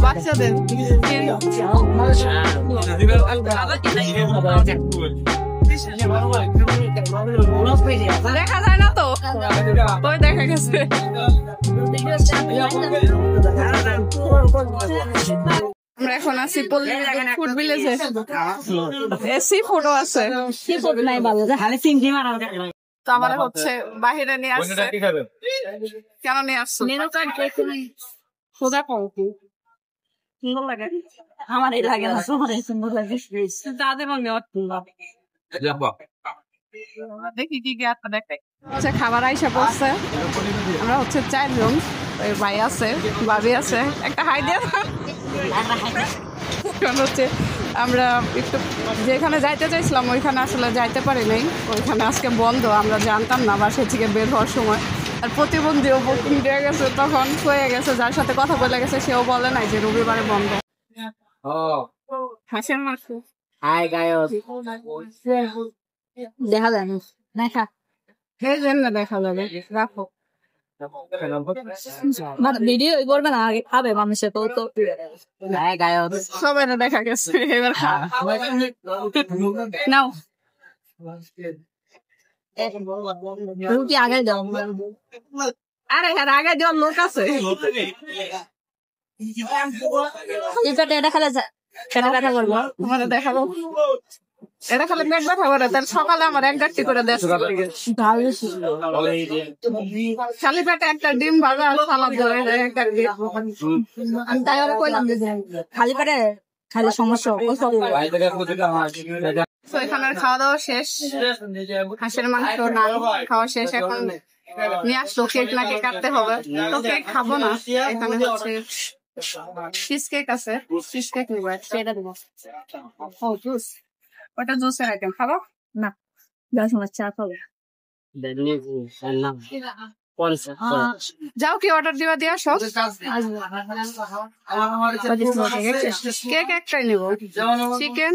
বাচ্চাদের দেখা যায় না তো ওই দেখা গেছে। আমরা এখন আছি ফুড ভিলেজে, এসি ফটো আছে তো আমার হচ্ছে বাহিরে নিয়ে আসছে। কেন নিয়ে আসছো? সোজা কলকি সুন্দর লাগে, আমার এই লাগে না, তোমার এই সুন্দর লাগে তাদের মনে দেখি কি কি একটা দেখাই হচ্ছে। খাবার আইসা পড়ছে, আমরা হচ্ছে 4 জন, ওই ভাই আছে, ভাবি আছে, একটা হাই দিয়ে হচ্ছে আমরা একটু যেখানে যাইতে চাইছিলাম ওইখানে আসলে যাইতে পারি নাই, ওইখানে আজকে বন্ধ, আমরা জানতাম না বাসা থেকে বের হওয়ার সময়। আর প্রতিবন্ধীও বুকিং দিয়ে গেছে, তখন হয়ে গেছে, যার সাথে কথা বলে গেছে সেও বলে নাই যে রবিবারে বন্ধ। হাসির মাংস দেখা যায় না, দেখা যাবে, রাখো ভিডিও করবে না, আগে খাবে মানুষের তো সবাই দেখা গেছে। এবার নাও রুটি আগে দাও, আরে হ্যাঁ আগে দেওয়ার লোক আছে। এটা খালে ব্যথা করবো, তোমাদের দেখাবো, এটা খালি পেট ব্যথা করে, তার সকালে আমার 1 গাঁটি করে দেশ খালি পেটে একটা ডিম ভাজা সালাদ ধরে আমি তাই কইলাম খালি পেটে খালি সমস্যা। এখানের খাওয়া দাওয়া শেষ, হাঁসের মাংস নান খাওয়া শেষ, এখন নিয়ে আসলো কেক নাকি কাটতে হবে, তো কেক খাবো না, এখানে হচ্ছে চিজ কেক আছে, চিজ কেক নিবো, সেটা দেবো। ও জুস, ওটা জুসের আইটেম খাবো না, চা খাবো। যাও কি অর্ডার দিবা দিয়ে আসো, কেক একটাই নিবো, চিকেন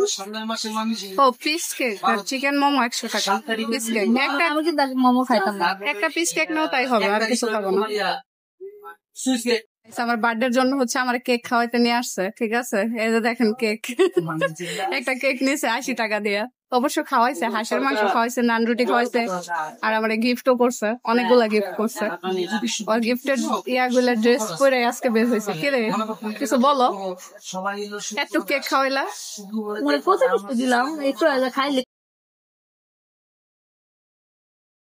ও পিস কেক আর চিকেন মোমো 100 টাকা পিস কেক, একটা মোমো খাইতাম না, একটা পিস কেক নাও তাই হবে, আর কিছু খাবো না। আমার বার্থডের জন্য হচ্ছে আমার কেক খাওয়াইতে নিয়ে আসছে, ঠিক আছে, এই যে দেখেন কেক, একটা কেক নিয়েছে 80 টাকা দিয়ে, অবশ্য খাওয়াইছে, হাঁসের মাংস খাওয়াইছে, নান রুটি খাওয়াইছে, আর আমার গিফটও করছে, অনেকগুলা গিফট করছে। ওর গিফটের ইয়াগুলা ড্রেস পরে আজকে বের হয়েছে। কি রে কিছু বলো, একটু কেক খাওয়াইলা, প্রচুর দিলাম, একটু খাইলে